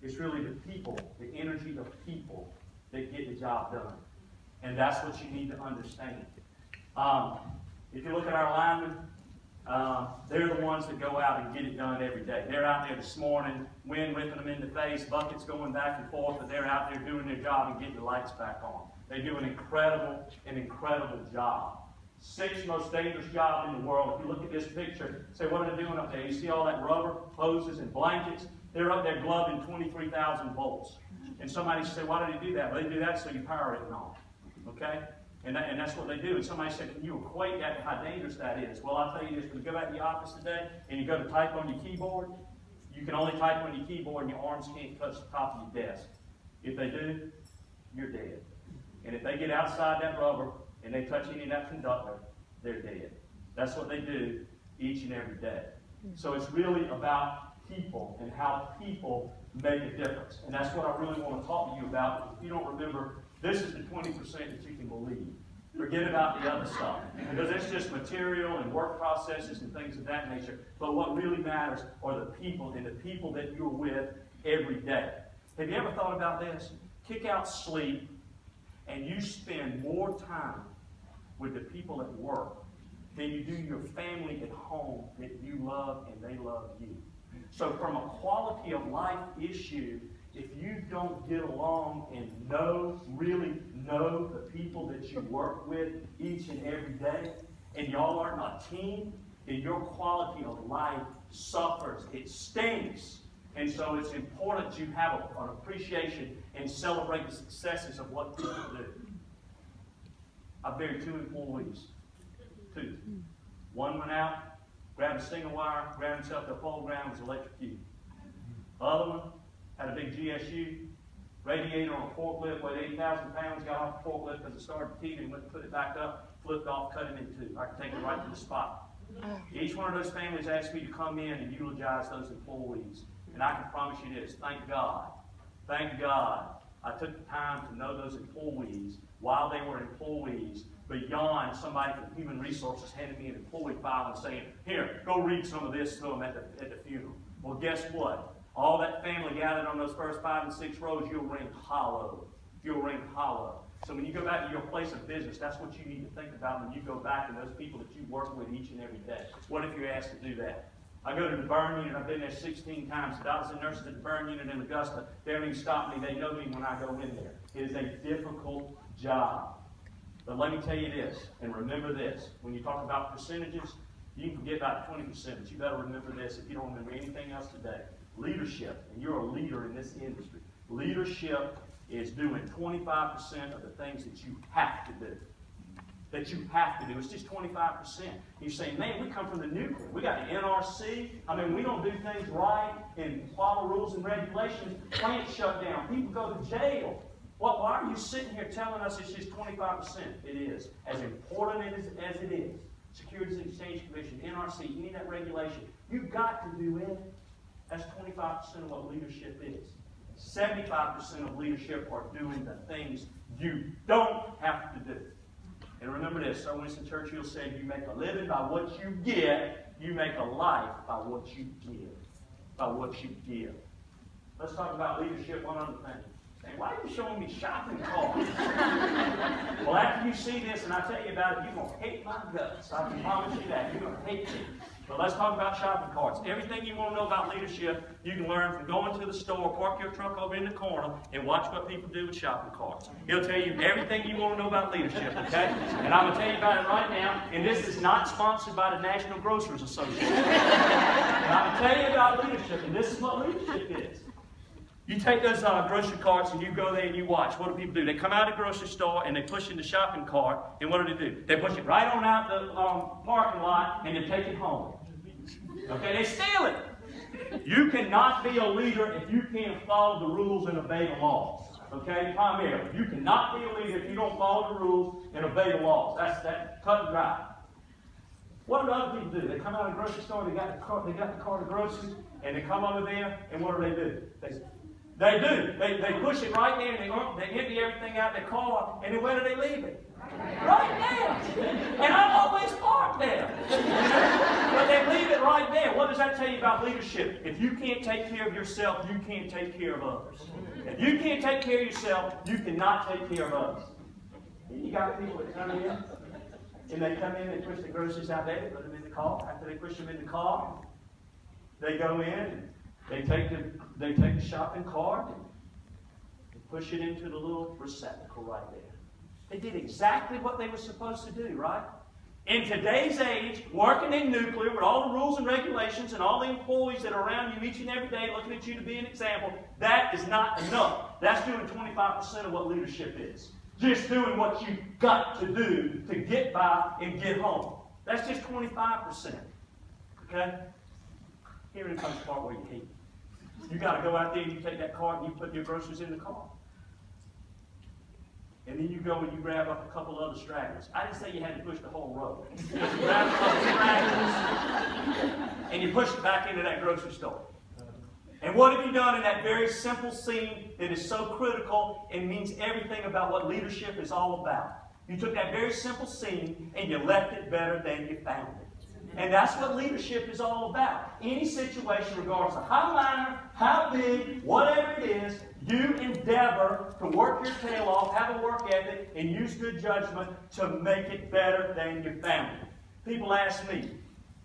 It's really the people, the energy of people that get the job done. And that's what you need to understand. If you look at our linemen, they're the ones that go out and get it done every day. They're out there this morning, wind ripping them in the face, buckets going back and forth, but they're out there doing their job and getting the lights back on. They do an incredible job. 6th most dangerous job in the world. If you look at this picture, say, what are they doing up there? You see all that rubber, hoses, and blankets? They're up there gloving 23,000 volts. And somebody said, why do they do that? Well, they do that so your power isn't on. Okay? And that's what they do. And somebody said, can you equate that to how dangerous that is? Well, I'll tell you this. When you go back to the office today and you go to type on your keyboard, you can only type on your keyboard and your arms can't touch the top of your desk. If they do, you're dead. And if they get outside that rubber and they touch any of that conductor, they're dead. That's what they do each and every day. So it's really about people and how people make a difference. And that's what I really want to talk to you about. If you don't remember, this is the 20% that you can believe. Forget about the other stuff. Because it's just material and work processes and things of that nature. But what really matters are the people and the people that you're with every day. Have you ever thought about this? Kick out sleep and you spend more time with the people at work than you do your family at home that you love and they love you. So from a quality of life issue, if you don't get along and really know the people that you work with each and every day, and y'all aren't a team, then your quality of life suffers. It stinks. And so it's important you have an appreciation and celebrate the successes of what people do. I buried 2 employees. 2. One went out, grabbed a single wire, grabbed himself to a pole ground, was electrocuted. The other one had a big GSU, radiator on a forklift, weighed 80,000 pounds, got off the forklift because it started heating, went and put it back up, flipped off, cut him in 2. I could take it right to the spot. Each one of those families asked me to come in and eulogize those employees. And I can promise you this, thank God, I took the time to know those employees while they were employees, beyond somebody from Human Resources handing me an employee file and saying, here, go read some of this to them at the funeral. Well, guess what? All that family gathered on those first 5 and 6 rows, you'll ring hollow. You'll ring hollow. So when you go back to your place of business, that's what you need to think about when you go back to those people that you work with each and every day. What if you're asked to do that? I go to the burn unit. I've been there 16 times. The doctors and nurses at the burn unit in Augusta, they don't even stop me. They know me when I go in there. It is a difficult job. But let me tell you this, and remember this. When you talk about percentages, you can forget about 20%, but you better remember this if you don't remember anything else today. Leadership, and you're a leader in this industry. Leadership is doing 25% of the things that you have to do. That you have to do. It's just 25%. You say, man, we come from the nuclear. We got the NRC. I mean, we don't do things right and follow rules and regulations. Plants shut down. People go to jail. Well, why are you sitting here telling us it's just 25%? It is. As important as it is. Securities and Exchange Commission, NRC, any of that regulation, you've got to do it. That's 25% of what leadership is. 75% of leadership are doing the things you don't have to do. And remember this, Sir Winston Churchill said, you make a living by what you get, you make a life by what you give. By what you give. Let's talk about leadership, one other thing. Saying, why are you showing me shopping carts? Well, after you see this and I tell you about it, you're going to hate my guts. I can promise you that. You're going to hate me. But let's talk about shopping carts. Everything you want to know about leadership, you can learn from going to the store, park your truck over in the corner, and watch what people do with shopping carts. He'll tell you everything you want to know about leadership, okay? And I'm going to tell you about it right now, and this is not sponsored by the National Grocers Association. And I'm going to tell you about leadership, and this is what leadership is. You take those grocery carts and you go there and you watch. What do people do? They come out of the grocery store and they push in the shopping cart, and what do? They push it right on out the parking lot and they take it home. Okay, they steal it. You cannot be a leader if you can't follow the rules and obey the laws. Okay, primarily. You cannot be a leader if you don't follow the rules and obey the laws. That's cut and dry. What do other people do? They come out of the grocery store, they got the cart of groceries, and they come over there, and what do? They push it right there, and they empty everything out their car, and then where do they leave it? Right there. And I'm always parked there. But they leave it right there. What does that tell you about leadership? If you can't take care of yourself, you can't take care of others. If you can't take care of yourself, you cannot take care of others. You got people that come in, and they come in, they push the groceries out there, they put them in the car. After they push them in the car, they go in, they take the shopping cart, and push it into the little receptacle right there. They did exactly what they were supposed to do, right? In today's age, working in nuclear with all the rules and regulations and all the employees that are around you each and every day looking at you to be an example, that is not enough. That's doing 25% of what leadership is. Just doing what you've got to do to get by and get home. That's just 25%. Okay? Here comes the part where you hate. You got to go out there and you take that cart and you put your groceries in the car. And then you go and you grab up a couple other stragglers. I didn't say you had to push the whole row. You grab a couple stragglers and you push it back into that grocery store. And what have you done in that very simple scene that is so critical and means everything about what leadership is all about? You took that very simple scene and you left it better than you found it. And that's what leadership is all about. Any situation, regardless of how minor, how big, whatever it is, you endeavor to work your tail off, have a work ethic, and use good judgment to make it better than you found it. People ask me,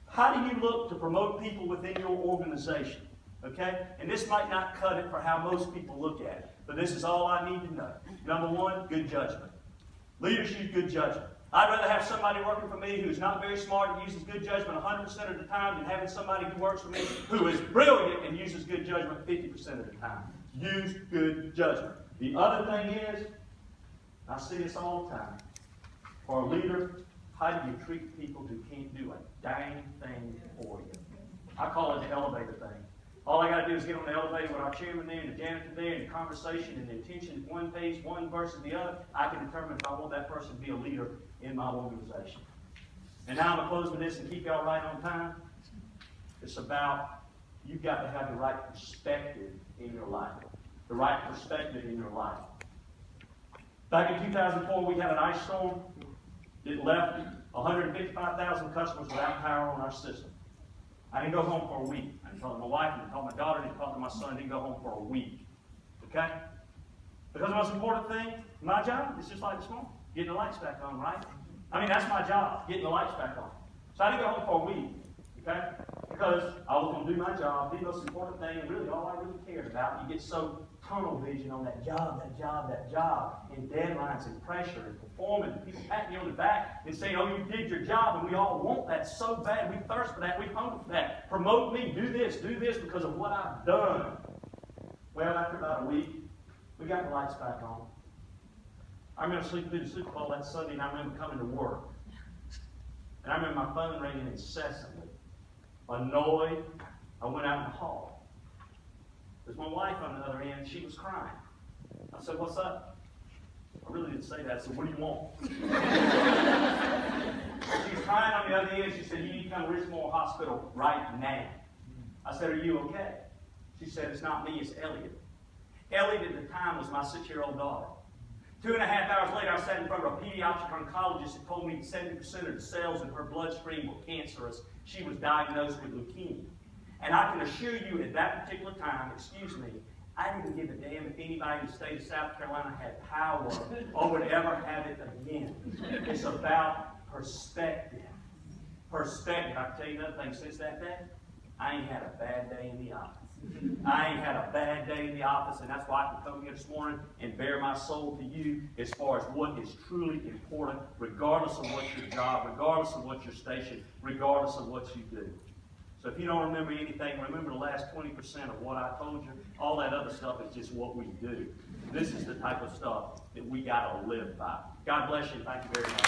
how do you look to promote people within your organization? Okay? And this might not cut it for how most people look at it, but this is all I need to know. Number one, good judgment. Leadership, good judgment. I'd rather have somebody working for me who's not very smart and uses good judgment 100% of the time than having somebody who works for me who is brilliant and uses good judgment 50% of the time. Use good judgment. The other thing is, I see this all the time. For a leader, how do you treat people who can't do a dang thing for you? I call it the elevator thing. All I got to do is get on the elevator with our chairman there and the janitor there and the conversation and the attention is one page, one versus the other. I can determine if I want that person to be a leader in my organization. And now I'm going to close with this and keep y'all right on time. It's about you've got to have the right perspective in your life. The right perspective in your life. Back in 2004, we had an ice storm. It left 155,000 customers without power on our system. I didn't go home for a week. I didn't talk to my wife, I didn't talk to my daughter, I didn't talk to my son, I didn't go home for a week. Okay? Because the most important thing, my job, is just like this morning. Getting the lights back on, right? I mean, that's my job, getting the lights back on. So I didn't go home for a week. Okay? Because I was going to do my job, be the most important thing, and really all I really cared about. You get so tunnel vision on that job, and deadlines and pressure and performing, and people patting you on the back and saying, oh, you did your job, and we all want that so bad. We thirst for that, we hunger for that. Promote me, do this because of what I've done. Well, after about a week, we got the lights back on. I remember sleeping through the Super Bowl that Sunday, and I remember coming to work. And I remember my phone ringing incessantly. Annoyed, I went out in the hall. There's my wife on the other end, she was crying. I said, what's up? I really didn't say that, I said, what do you want? She was crying on the other end, she said, you need to come to Richmond Hospital right now. I said, are you okay? She said, it's not me, it's Elliot. Elliot at the time was my 6-year-old daughter. 2.5 hours later, I sat in front of a pediatric oncologist that told me 70% of the cells in her bloodstream were cancerous. She was diagnosed with leukemia. And I can assure you at that particular time, I didn't give a damn if anybody in the state of South Carolina had power or would ever have it again. It's about perspective. Perspective. I can tell you another thing, since that day, I ain't had a bad day in the office. I ain't had a bad day in the office, and that's why I can come here this morning and bare my soul to you as far as what is truly important, regardless of what your job, regardless of what your station, regardless of what you do. So if you don't remember anything, remember the last 20% of what I told you. All that other stuff is just what we do. This is the type of stuff that we got to live by. God bless you. Thank you very much.